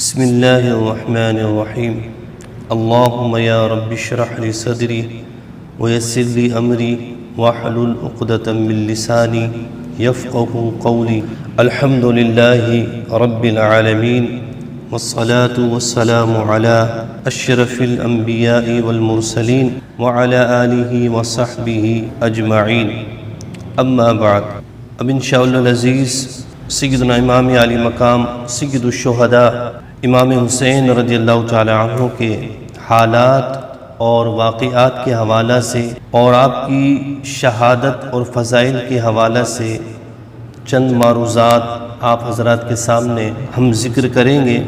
بسم اللہ الرحمن الرحیم اللہم یا رب اشرح لی صدری ویسر لی امری واحلل عقدۃ من لسانی یفقہوا قولی الحمدللہ رب العالمین والصلاة والسلام علی اشرف الانبیاء والمرسلین وعلی آلہ وصحبہ اجمعین اما بعد۔ اب انشاءاللہ العزیز سیدنا امام علی مقام سید الشہداء امام حسین رضی اللہ تعالی عنہ کے حالات اور واقعات کے حوالہ سے اور آپ کی شہادت اور فضائل کے حوالہ سے چند معروضات آپ حضرات کے سامنے ہم ذکر کریں گے۔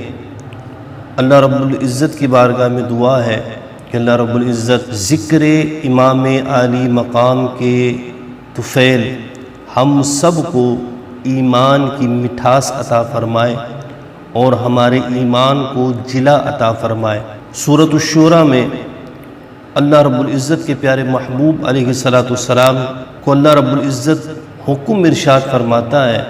اللہ رب العزت کی بارگاہ میں دعا ہے کہ اللہ رب العزت ذکر امام علی مقام کے طفیل ہم سب کو ایمان کی مٹھاس عطا فرمائے اور ہمارے ایمان کو جلا عطا فرمائے۔ سورۃ الشورى میں اللہ رب العزت کے پیارے محبوب علیہ السلام کو اللہ رب العزت حکم ارشاد فرماتا ہے،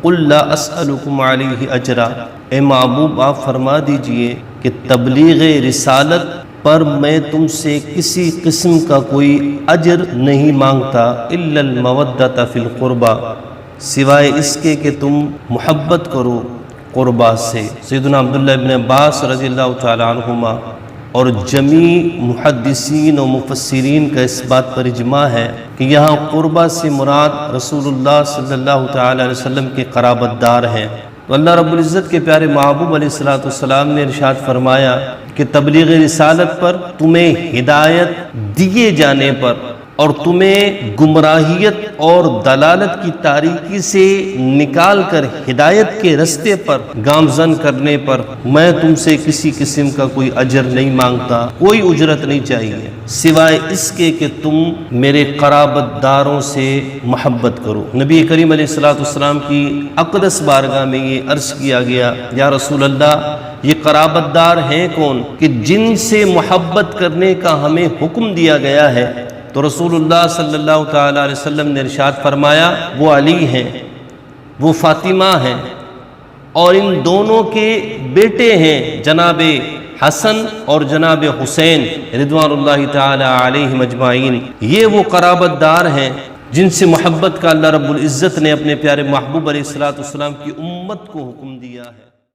قُلْ لَا أَسْأَلُكُمْ عَلَيْهِ أَجْرًا، اے محبوب آپ فرما دیجئے کہ تبلیغ رسالت پر میں تم سے کسی قسم کا کوئی اجر نہیں مانگتا، إِلَّا الْمَوَدَّةَ فِي الْقُرْبَى، سوائے اس کے کہ تم محبت کرو قربا سے۔ سیدنا عبداللہ ابن عباس رضی اللہ تعالی عنہما اور جمیع محدثین و مفسرین کا اس بات پر اجماع ہے کہ یہاں قربا سے مراد رسول اللہ صلی اللہ تعالی علیہ وسلم کے قرابت دار ہیں۔ تو اللہ رب العزت کے پیارے محبوب علیہ السلام نے ارشاد فرمایا کہ تبلیغ رسالت پر تمہیں ہدایت دیے جانے پر اور تمہیں گمراہیت اور دلالت کی تاریکی سے نکال کر ہدایت کے رستے پر گامزن کرنے پر میں تم سے کسی قسم کا کوئی اجر نہیں مانگتا، کوئی اجرت نہیں چاہیے سوائے اس کے کہ تم میرے قرابت داروں سے محبت کرو۔ نبی کریم علیہ السلام کی اقدس بارگاہ میں یہ عرض کیا گیا، یا رسول اللہ یہ قرابت دار ہیں کون کہ جن سے محبت کرنے کا ہمیں حکم دیا گیا ہے؟ تو رسول اللہ صلی اللہ تعالی علیہ وسلم نے ارشاد فرمایا وہ علی ہیں، وہ فاطمہ ہیں، اور ان دونوں کے بیٹے ہیں جناب حسن اور جناب حسین رضوان اللہ تعالی علیہم اجمعین۔ یہ وہ قرابت دار ہیں جن سے محبت کا اللہ رب العزت نے اپنے پیارے محبوب علیہ السلام کی امت کو حکم دیا ہے۔